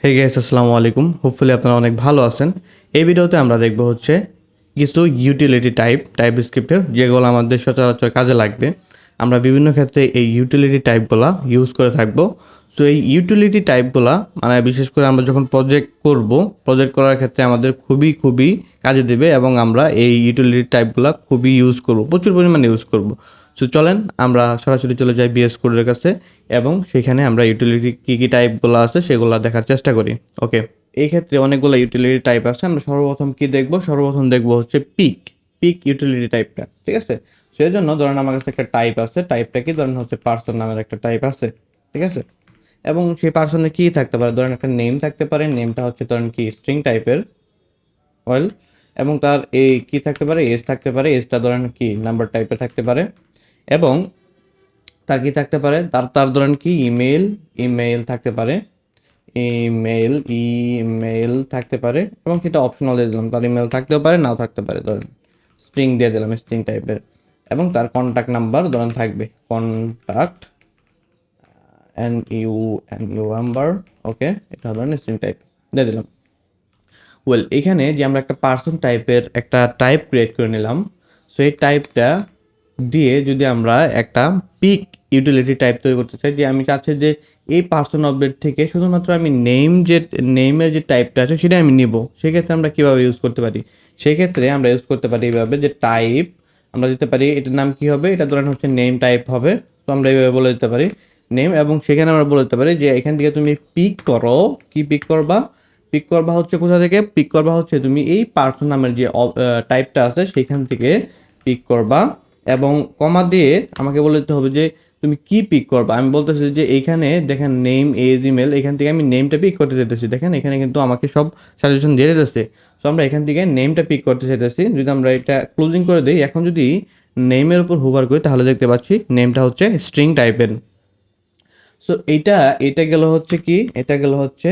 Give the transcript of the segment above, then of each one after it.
Hey guys, আসসালামু আলাইকুম। Hopefully আপনারা অনেক ভালো আছেন। এই ভিডিওতে আমরা দেখব হচ্ছে কিছু ইউটিলিটি টাইপস্ক্রিপ্টের যেগুলো আমাদের সচরাচর কাজে লাগবে। আমরা বিভিন্ন ক্ষেত্রে এই ইউটিলিটি টাইপগুলা ইউজ করে থাকব। সো এই ইউটিলিটি টাইপগুলা মানে বিশেষ করে আমরা যখন প্রজেক্ট করার ক্ষেত্রে আমাদের খুবই কাজে দেবে এবং আমরা এই ইউটিলিটি টাইপগুলা খুবই ইউজ করব, প্রচুর পরিমাণে ইউজ করব। সো চলেন আমরা সরাসরি চলে যাই বিএস কোডের কাছে এবং সেখানে আমরা ইউটিলিটি কী টাইপগুলো আছে সেগুলো দেখার চেষ্টা করি। ওকে, এই ক্ষেত্রে অনেকগুলো ইউটিলিটি টাইপ আছে। আমরা সর্বপ্রথম দেখব হচ্ছে পিক ইউটিলিটি টাইপটা, ঠিক আছে। সেই জন্য ধরেন আমার কাছে একটা টাইপ আছে, টাইপটা কি ধরেন হচ্ছে পার্সন নামের একটা টাইপ আছে, ঠিক আছে। এবং সেই পার্সনে কী থাকতে পারে, ধরেন একটা নেম থাকতে পারে, নেমটা হচ্ছে ধরেন কি স্ট্রিং টাইপের ওয়েল, এবং তার এই কী থাকতে পারে, এজ থাকতে পারে, এজটা ধরেন কি নাম্বার টাইপের থাকতে পারে, এবং তার কি থাকতে পারে, তার তার ধরেন কি ইমেল থাকতে পারে, ইমেল থাকতে পারে, এবং সেটা অপশনাল দিয়ে দিলাম, তার ইমেল থাকতেও পারে নাও থাকতে পারে, ধরেন স্ট্রিং দিয়ে দিলাম স্ট্রিং টাইপের। এবং তার কন্ট্যাক্ট নাম্বার ধরেন থাকবে কন্ট্যাক্ট NU নাম্বার, ওকে, এটা ধরেন স্ট্রিং টাইপ দিয়ে দিলাম। ওয়েল, এখানে যে আমরা একটা পার্সন টাইপের একটা টাইপ ক্রিয়েট করে নিলাম, সো এই টাইপটা দিয়ে যদি আমরা একটা পিক ইউটিলিটি টাইপ তৈরি করতে চাই, যে আমি চাচ্ছি যে এই পার্সন অবজেক্ট থেকে শুধুমাত্র আমি নেমের যে টাইপটা আছে সেটা আমি নিব, সেক্ষেত্রে আমরা কীভাবে ইউজ করতে পারি? সেক্ষেত্রে আমরা ইউজ করতে পারি এইভাবে, যে টাইপ আমরা দিতে পারি, এটার নাম কি হবে, এটা ধরেন হচ্ছে নেম টাইপ হবে। তো আমরা এইভাবে বলে দিতে পারি নেম, এবং সেখানে আমরা বলে দিতে পারি যে এখান থেকে তুমি পিক করো, কি পিক করবা হচ্ছে কোথা থেকে, পিক করবা হচ্ছে তুমি এই পার্সন নামের যে টাইপটা আছে সেখান থেকে পিক করবা, এবং কমা দিয়ে আমাকে বলে দিতে হবে যে তুমি কি পিক করবা। আমি বলতেছি যে এইখানে দেখেন নেম এজ ইমেল, এখান থেকে আমি নেমটা পিক করতে চাইতেছি, দেখেন এখানে কিন্তু আমাকে সব সাজেশন দিয়ে দিতেছে। সো আমরা এখান থেকে নেমটা পিক করতে চাইতেছি। যদি আমরা এটা ক্লোজিং করে দিই, এখন যদি নেমের উপর হোভার করি তাহলে দেখতে পাচ্ছি নেমটা হচ্ছে স্ট্রিং টাইপের। সো এটা গেল হচ্ছে কি, এটা গেল হচ্ছে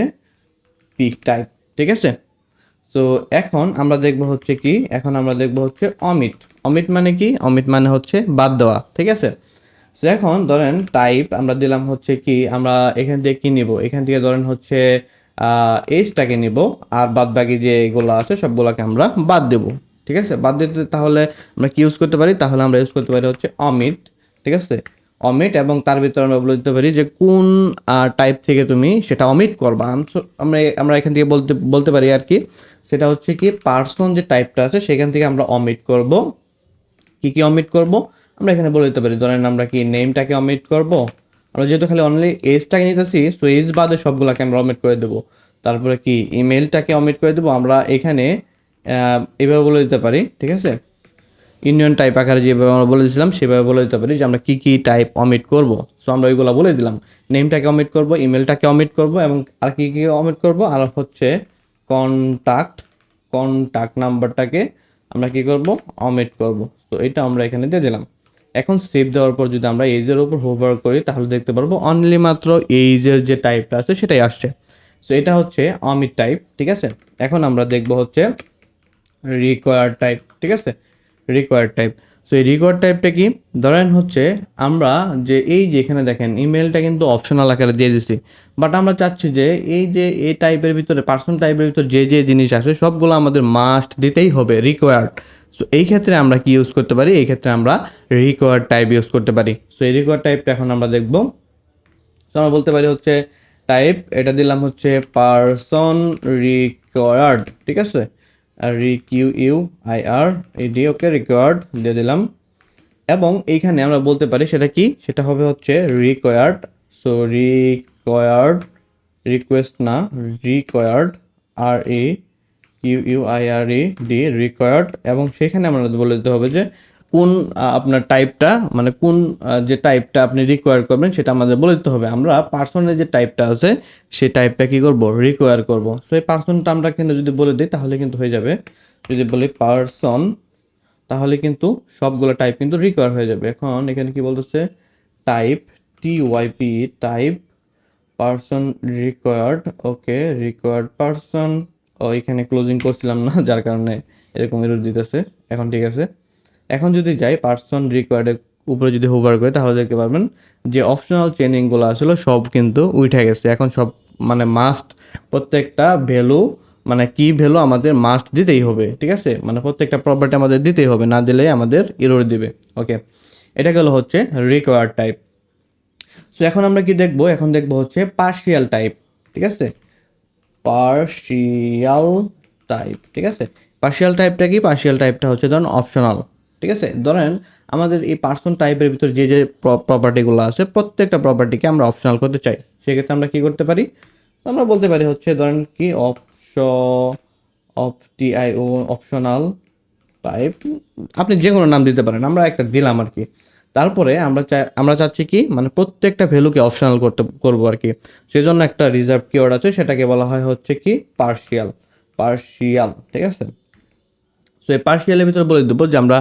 পিক টাইপ, ঠিক আছে। সো এখন আমরা দেখব হচ্ছে কি, এখন আমরা দেখব হচ্ছে অমিট মানে কি, অমিট মানে হচ্ছে বাদ দেওয়া, ঠিক আছে। সো এখন ধরেন টাইপ আমরা দিলাম হচ্ছে কি, আমরা এখান থেকে কি নিব, এখান থেকে ধরেন হচ্ছে এজটাকে নিব, আর বাদ বাকি যেগুলো আছে সবগুলোকে আমরা বাদ দেব, ঠিক আছে। বাদ দিতে তাহলে আমরা কি ইউজ করতে পারি, তাহলে আমরা ইউজ করতে পারি হচ্ছে অমিট, ঠিক আছে, অমিট। এবং তার ভিতরে আমরা বলে দিতে পারি যে কোন টাইপ থেকে তুমি সেটা অমিট করবা। আমরা আমরা এখান থেকে বলতে পারি আর কি, সেটা হচ্ছে কি পার্সন যে টাইপটা আছে সেখান থেকে আমরা অমিট করব। কি অমিট করব আমরা এখানে বলে দিতে পারি, ধরেন আমরা কি নেমটাকে অমিট করব, আমরা যেহেতু খালি অনলি এজটাকে নিতেছি, সো এজ বাদে সবগুলোকে আমরা অমিট করে দেবো। তারপরে কি ইমেলটাকে অমিট করে দেবো, আমরা এখানে এভাবে বলে দিতে পারি, ঠিক আছে। ইউনিয়ন টাইপ আকারে যেভাবে আমরা বলে দিয়েছিলাম সেভাবে বলে দিতে পারি যে আমরা কি টাইপ অমিট করব। সো আমরা ওইগুলো বলে দিলাম, নেমটাকে অমিট করব, ইমেলটাকে অমিট করব, এবং আর কি অমিট করব, আর হচ্ছে কন্টাক্ট নাম্বারটাকে আমরা কি করব, অমিট করব। তো এটা আমরা এখানে দিয়ে দিলাম। এখন সেভ দেওয়ার পর যদি আমরা এজের উপর হোভার করি তাহলে দেখতে পারবো অনলি মাত্র এজের যে টাইপটা আছে সেটাই আসছে। সো এটা হচ্ছে অমিট টাইপ, ঠিক আছে। এখন আমরা দেখব হচ্ছে রিকোয়ার্ড টাইপ, ঠিক আছে, রিকোয়ার্ড টাইপ। সো এই রিকোয়ার্ড টাইপটা কি, ধরেন হচ্ছে আমরা যে এই যে এখানে দেখেন ইমেলটা কিন্তু অপশনাল আকারে দিয়ে দিচ্ছি, বাট আমরা চাচ্ছি যে এই যে এই টাইপের ভিতরে পার্সন টাইপের ভিতরে যে জিনিস আসে সবগুলো আমাদের মাস্ট দিতেই হবে, রিকোয়ার্ড। সো এই ক্ষেত্রে আমরা কি ইউজ করতে পারি, এই ক্ষেত্রে আমরা রিকোয়ার্ড টাইপ ইউজ করতে পারি। সো এই রিকোয়ার্ড টাইপটা এখন আমরা দেখব। তো আমরা বলতে পারি হচ্ছে টাইপ, এটা দিলাম হচ্ছে পার্সন রিকোয়ার্ড, ঠিক আছে, REQUIRED, ওকে, রিকোয়ার্ড দিয়ে দিলাম। এবং এইখানে আমরা বলতে পারি সেটা কি, সেটা হবে হচ্ছে রিকোয়ার্ড। সো রিকোয়ার্ড, রিকোয়েস্ট না, রিকোয়ার্ড, REQUIRED, রিকোয়ার্ড। এবং সেখানে আমরা বলে দিতে হবে যে কোন আপনার টাইপটা, মানে কোন যে টাইপটা আপনি রিকোয়ার করবেন সেটা আমাদের বলে দিতে হবে। আমরা পার্সনের যে টাইপটা আছে সেই টাইপটা কি করব, রিকোয়ার করব। সো এই পার্সনটা আমরা কিন্তু যদি বলে দিই তাহলে কিন্তু হয়ে যাবে, যদি বলি পার্সন তাহলে কিন্তু সবগুলো টাইপ কিন্তু রিকোয়ার হয়ে যাবে। এখন এখানে কি বলতেছে, টাইপ টাইপ পার্সন রিকোয়ার্ড, ওকে, রিকোয়ার্ড পার্সন। ও এখানে ক্লোজিং করছিলাম না যার কারণে এরকম এরর দিতেছে। এখন ঠিক আছে, এখন যদি যাই পার্সন রিকোয়ার্ডের উপরে যদি হোভার করে তাহলে দেখতে পারবেন যে অপশনাল চেঞ্জিংগুলো আসলে সব কিন্তু উঠে গেছে, এখন সব মানে মাস্ট প্রত্যেকটা ভ্যালু মানে কি ভ্যালু আমাদের মাস্ট দিতেই হবে, ঠিক আছে, মানে প্রত্যেকটা প্রপার্টি আমাদের দিতেই হবে, না দিলে আমাদের এরর দিবে। ওকে, এটা গেল হচ্ছে রিকোয়ার্ড টাইপ। সো এখন আমরা কি দেখবো, এখন দেখবো হচ্ছে পার্শিয়াল টাইপ, ঠিক আছে, পার্শিয়াল টাইপ, ঠিক আছে। পার্শিয়াল টাইপটা কি, পার্শিয়াল টাইপটা হচ্ছে ধরেন অপশনাল, ঠিক আছে। ধরেন আমাদের এই পার্সন টাইপের ভিতর যে যে প্রপার্টিগুলো আছে প্রত্যেকটা প্রপার্টিকে আমরা অপশনাল করতে চাই, সেক্ষেত্রে আমরা কি করতে পারি, আমরা বলতে পারি হচ্ছে ধরেন কি অপটিআইও অপশনাল টাইপ, আপনি যে কোনো নাম দিতে পারেন, আমরা একটা দিলাম আর কি। তারপরে আমরা চাচ্ছি কি মানে প্রত্যেকটা ভ্যালুকে অপশনাল করবো আর কি। সেজন্য একটা রিজার্ভ কিওয়ার্ড আছে, সেটাকে বলা হয় হচ্ছে কি পার্শিয়াল, ঠিক আছে। সো এই পার্শিয়ালের ভিতরে বলে দেবো যে আমরা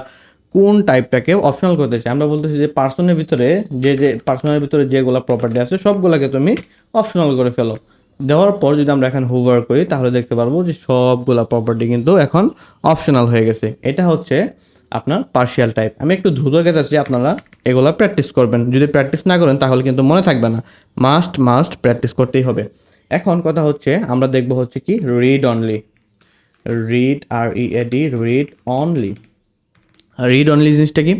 কোন টাইপটাকে অপশনাল করতে চাই। আমরা বলতেছি যে পার্সনের ভিতরে যে পার্সনের ভিতরে যেগুলো প্রপার্টি আছে সবগুলোকে তুমি অপশনাল করে ফেলো। দেওয়ার পর যদি আমরা এখন হুভার করি তাহলে দেখতে পারবো যে সবগুলা প্রপার্টি কিন্তু এখন অপশনাল হয়ে গেছে। এটা হচ্ছে আপনার পার্শিয়াল টাইপ। আমি একটু দ্রুত গেছি, আপনারা এগুলো প্র্যাকটিস করবেন, যদি প্র্যাকটিস না করেন তাহলে কিন্তু মনে থাকবে না, মাস্ট প্র্যাকটিস করতেই হবে। এখন কথা হচ্ছে আমরা দেখবো হচ্ছে কি read only, read only. Read only জিনিসটা কি,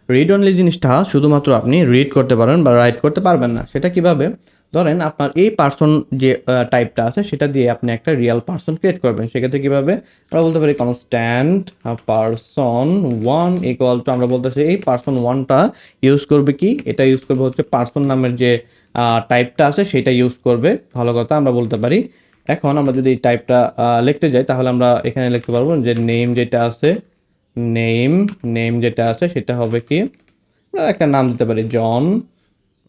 রিড অনলি জিনিসটা শুধুমাত্র আপনি রিড করতে পারবেন বা রাইট করতে পারবেন না। সেটা কিভাবে, ধরেন আপনার এই পার্সন যে টাইপটা আছে সেটা দিয়ে আপনি একটা রিয়েল পার্সন ক্রিয়েট করবেন। সেক্ষেত্রে কীভাবে আমরা বলতে পারি constant person one equal to, আমরা বলতেছি এই পার্সন ওয়ানটা ইউজ করবে কি, এটা ইউজ করবে হচ্ছে পার্সন নামের যে টাইপটা আছে সেটা ইউজ করবে, ভালো কথা আমরা বলতে পারি। এখন আমরা যদি এই টাইপটা লিখতে যাই তাহলে আমরা এখানে লিখতে পারবো যে নেম যেটা আছে, নেম যেটা আছে সেটা হবে কি, একটা নাম দিতে পারি জন।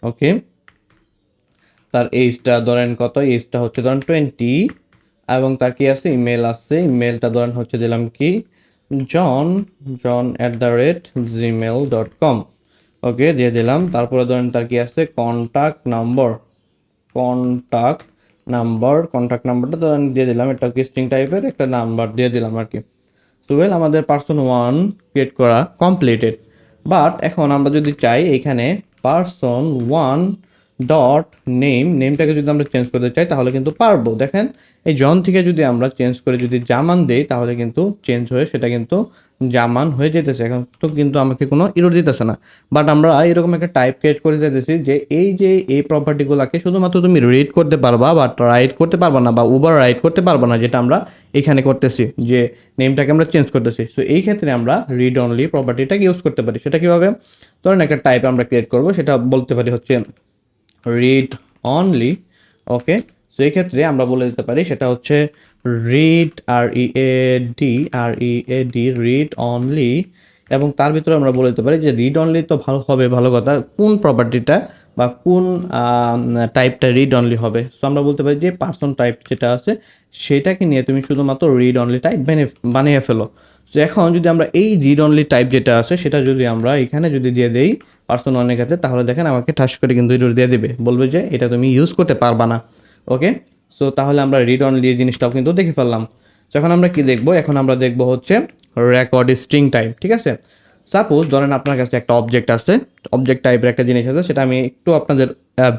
ওকে, তার এজটা ধরেন কত, এজটা হচ্ছে ধরেন 20, এবং তার কি আছে ইমেল আছে, ইমেলটা ধরেন হচ্ছে দিলাম কি john@gmail.com। ওকে, দিয়ে দিলাম। তারপরে ধরেন তার কি আছে কন্টাক্ট নাম্বারটা ধরেন দিয়ে দিলাম, এটা কি স্ট্রিং টাইপের একটা নাম্বার দিয়ে দিলাম আর কি। সো ওয়েল, আমাদের পার্সন ওয়ান ক্রিয়েট করা কমপ্লিটেড। বাট এখন আমরা যদি চাই এখানে পার্সন ওয়ান ডট নেমটাকে যদি আমরা চেঞ্জ করতে চাই তাহলে কিন্তু পারবো। দেখেন এই জন থেকে যদি আমরা চেঞ্জ করে যদি জামান দেই তাহলে কিন্তু চেঞ্জ হয়ে সেটা কিন্তু জামান হয়ে যেতেছে, এখন তো কিন্তু আমাকে কোনো ইরর দিতেছে না। বাট আমরা এরকম একটা টাইপ ক্রিয়েট করে যেতেছি যে এই প্রপার্টিগুলোকে শুধুমাত্র তুমি রিড করতে পারবা বাট রাইট করতে পারবা না, বা ওভার রাইট করতে পারবা না, যেটা আমরা এখানে করতেছি যে নেমটাকে আমরা চেঞ্জ করতেছি। সো এই ক্ষেত্রে আমরা রিড অনলি প্রপার্টিটাকে ইউজ করতে পারি। সেটা কীভাবে, ধরেন একটা টাইপ আমরা ক্রিয়েট করব, সেটা বলতে পারি হচ্ছে রিড অনলি। ওকে, সো এই ক্ষেত্রে আমরা বলে দিতে পারি সেটা হচ্ছে রিড রিড অনলি, এবং তার ভিতরে আমরা বলে দিতে পারি যে রিড অনলি তো ভালো হবে, ভালো কথা, কোন প্রপার্টিটা বা কোন টাইপটা রিড অনলি হবে। সো আমরা বলতে পারি যে পার্সন টাইপ যেটা আছে সেটাকে নিয়ে তুমি শুধুমাত্র রিড অনলি টাইপ বানিয়ে ফেলো। সো এখন যদি আমরা এই রিড অনলি টাইপ যেটা আছে সেটা যদি আমরা এখানে যদি দিয়ে দেই পার্সন ওয়ানের ক্ষেত্রে, তাহলে দেখেন আমাকে ঠাস করে কিন্তু এরর দিয়ে দেবে, বলবে যে এটা তুমি ইউজ করতে পারবা না। ওকে, সো তাহলে আমরা রিড অনলি জিনিসটাও কিন্তু দেখে ফেললাম। সো এখন আমরা কি দেখবো, এখন আমরা দেখবো হচ্ছে রেকর্ড স্ট্রিং টাইপ, ঠিক আছে। সাপোজ ধরেন আপনার কাছে একটা অবজেক্ট আছে, অবজেক্ট টাইপের একটা জিনিস আছে, সেটা আমি একটু আপনাদের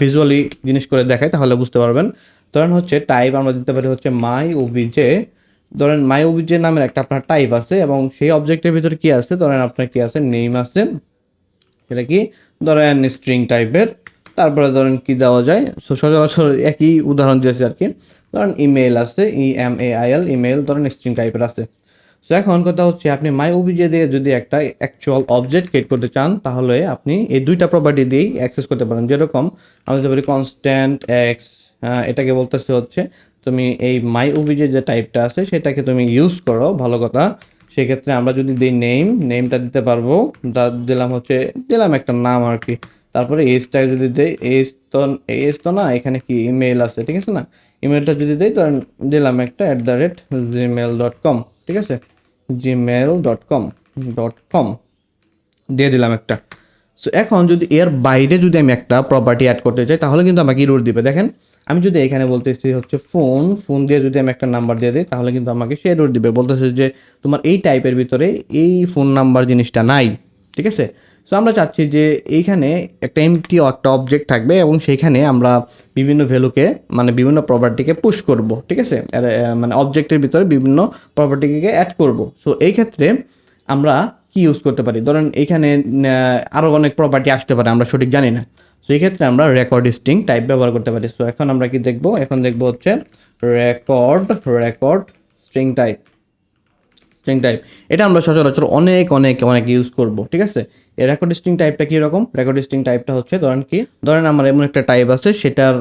ভিজুয়ালি জিনিস করে দেখাই তাহলে বুঝতে পারবেন। ধরেন হচ্ছে টাইপ আমরা দিতে পারি হচ্ছে মাই ওবিজে, ধরেন মাই ওবিজে নামের একটা আপনার টাইপ আছে এবং সেই অবজেক্টের ভিতরে কি আছে, ধরেন আপনার কি আছে নেম আছে, সেটা কি ধরেন স্ট্রিং টাইপের। তারপরে ধরেন কি দেওয়া যায়, সচরাচর একই উদাহরণ দিয়েছে আর কি, ধরেন ইমেল আছে ইএমএআইএল, ইমেল ধরেন স্ট্রিং টাইপের আছে। সো এখন কথা হচ্ছে আপনি মাই ওবিজে দিয়ে যদি একটা অ্যাকচুয়াল অবজেক্ট ক্রিয়েট করতে চান তাহলে আপনি এই দুইটা প্রপার্টি দিয়েই অ্যাক্সেস করতে পারেন। যেরকম আমরা বলতে পারি কনস্ট্যান্ট এক্স, এটাকে বলতেছে হচ্ছে তুমি এই মাই ওবিজে যে টাইপটা আছে সেটাকে তুমি ইউজ করো, ভালো কথা। সেক্ষেত্রে আমরা যদি দিই নেমটা দিতে পারবো, দিলাম হচ্ছে দিলাম একটা নাম আর কি। তারপরে এজটা যদি দেই, এজ তো না, এখানে কি ইমেল আছে, ঠিক আছে না, ইমেলটা যদি দেই ধরেন দিলাম একটা @gmail.com, ঠিক আছে, gmail.com দিয়ে দিলাম একটা। সো এখন যদি এর বাইরে যদি আমি একটা প্রপার্টি অ্যাড করতে চাই তাহলে কিন্তু আমাকে ইরর দিবে। দেখেন আমি যদি এখানে বলতেছি হচ্ছে ফোন দিয়ে যদি আমি একটা নাম্বার দিয়ে দিই তাহলে কিন্তু আমাকে সে ইরর দিবে, বলতেছে যে তোমার এই টাইপের ভিতরে এই ফোন নাম্বার জিনিসটা নাই। ঠিক আছে। সো আমরা চাচ্ছি যে এইখানে একটা এমটি একটা অবজেক্ট থাকবে এবং সেইখানে আমরা বিভিন্ন ভ্যালুকে মানে বিভিন্ন প্রপার্টিকে পুশ করব, ঠিক আছে, মানে অবজেক্টের ভিতরে বিভিন্ন প্রপার্টিকে অ্যাড করব। সো এই ক্ষেত্রে আমরা কি ইউজ করতে পারি, ধরেন এইখানে আরও অনেক প্রপার্টি আসতে পারে, আমরা সঠিক জানি না। সো এই ক্ষেত্রে আমরা রেকর্ড স্ট্রিং টাইপ ব্যবহার করতে পারি। সো এখন আমরা কি দেখব, এখন দেখব হচ্ছে রেকর্ড স্ট্রিং টাইপ। এটা আমরা সচরাচর অনেক অনেক অনেক ইউজ করব, ঠিক আছে। এই রেকর্ড স্ট্রিং টাইপটা কীরকম, রেকর্ড স্ট্রিং টাইপটা হচ্ছে ধরেন আমার এমন একটা টাইপ আছে, সেটার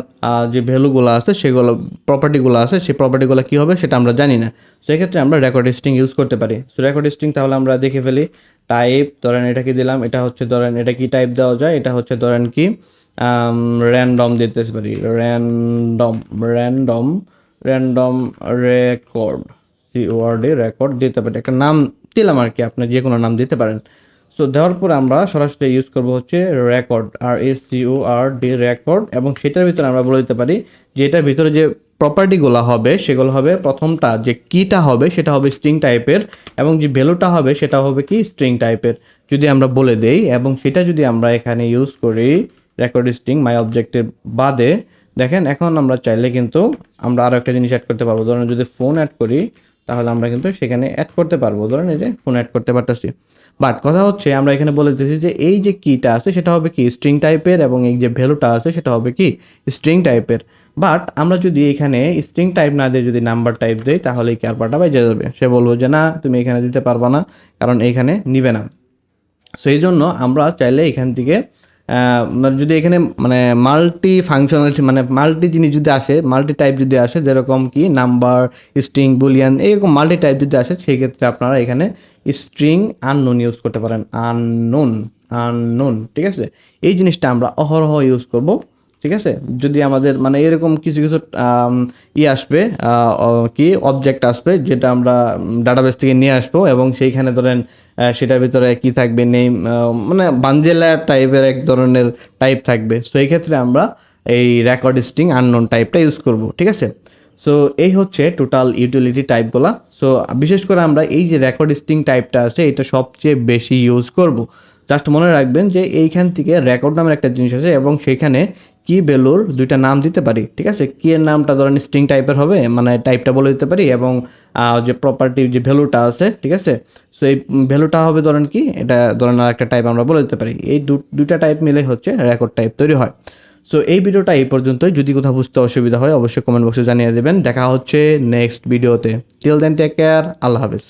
যে ভ্যালুগুলো আছে সেগুলো প্রপার্টিগুলো আছে, সেই প্রপার্টিগুলো কী হবে সেটা আমরা জানি না। সেক্ষেত্রে আমরা রেকর্ড স্ট্রিং ইউজ করতে পারি। সো রেকর্ড স্ট্রিং তাহলে আমরা দেখে ফেলি। টাইপ ধরেন এটা কি দিলাম, এটা হচ্ছে ধরেন এটা কি টাইপ দেওয়া যায়, এটা হচ্ছে ধরেন কি র্যান্ডম দিতে পারি, র্যান্ডম র্যান্ডম রেকর্ড, ওয়ার্ডে রেকর্ড দিতে পারি, একটা নাম দিলাম আর কি, আপনি যে কোনো নাম দিতে পারেন। সো দেওয়ার পর আমরা সরাসরি ইউজ করব হচ্ছে রেকর্ড, RECORD রেকর্ড, এবং সেটার ভিতরে আমরা বলে দিতে পারি যে এটার ভিতরে যে প্রপার্টিগুলো হবে সেগুলো হবে, প্রথমটা যে কিটা হবে সেটা হবে স্ট্রিং টাইপের, এবং যে ভ্যালুটা হবে সেটা হবে কি স্ট্রিং টাইপের, যদি আমরা বলে দেই। এবং সেটা যদি আমরা এখানে ইউজ করি রেকর্ড স্ট্রিং মাই অবজেক্টের বাদে, দেখেন এখন আমরা চাইলে কিন্তু আমরা আরও একটা জিনিস অ্যাড করতে পারবো। ধরেন যদি ফোন অ্যাড করি তাহলে আমরা কিন্তু সেখানে অ্যাড করতে পারবো, ধরেন এই যে ফোন অ্যাড করতে পারতেছি। বাট কথা হচ্ছে আমরা এখানে বলে দিতেছি যে এই যে কিটা আছে সেটা হবে কি স্ট্রিং টাইপের, এবং এই যে ভ্যালুটা আছে সেটা হবে কি স্ট্রিং টাইপের। বাট আমরা যদি এখানে স্ট্রিং টাইপ না দিয়ে যদি নাম্বার টাইপ দেই তাহলে এই কারবারটা বেজে যাবে, সে বলবো যে না তুমি এখানে দিতে পারবা না, কারণ এইখানে নিবে না। সেই জন্য আমরা চাইলে এখান থেকে যদি এখানে মানে মাল্টি ফাংশনালিটি মানে মাল্টি জিনিস যদি আসে, মাল্টি টাইপ যদি আসে, যেরকম কি নাম্বার, স্ট্রিং, বুলিয়ান, এরকম মাল্টি টাইপ যদি আসে, সেই ক্ষেত্রে আপনারা এখানে স্ট্রিং আননোন ইউজ করতে পারেন। আননোন, ঠিক আছে। এই জিনিসটা আমরা অহরহ ইউজ করব, ঠিক আছে। যদি আমাদের মানে এরকম কিছু কিছু আসবে, কি অবজেক্ট আসবে যেটা আমরা ডাটাবেস থেকে নিয়ে আসবো, এবং সেইখানে ধরেন সেটার ভিতরে কি থাকবে নেম, মানে বাঞ্জেলা টাইপের এক ধরনের টাইপ থাকবে। সো এই ক্ষেত্রে আমরা এই রেকর্ড স্ট্রিং আননোন টাইপটা ইউজ করব, ঠিক আছে। সো এই হচ্ছে টোটাল ইউটিলিটি টাইপগুলো। সো বিশেষ করে আমরা এই যে রেকর্ড স্ট্রিং টাইপটা আছে এটা সবচেয়ে বেশি ইউজ করব। জাস্ট মনে রাখবেন যে এইখান থেকে রেকর্ড নামের একটা জিনিস আছে, এবং সেইখানে কি ভ্যালুর দুইটা নাম দিতে পারি, ঠিক আছে। কি এর নামটা ধরেন স্ট্রিং টাইপের হবে, মানে টাইপটা বলে দিতে পারি, এবং যে প্রপার্টি যে ভ্যালুটা আছে, ঠিক আছে। সো এই ভ্যালুটা হবে ধরেন কি, এটা ধরেন আর একটা টাইপ আমরা বলে দিতে পারি। এই দুইটা টাইপ মিলে হচ্ছে রেকর্ড টাইপ তৈরি হয়। সো এই ভিডিওটা এই পর্যন্তই। যদি কোথাও বুঝতে অসুবিধা হয় অবশ্যই কমেন্ট বক্সে জানিয়ে দেবেন। দেখা হচ্ছে নেক্সট ভিডিওতে। টিল দেন টেক কেয়ার, আল্লাহ হাফেজ।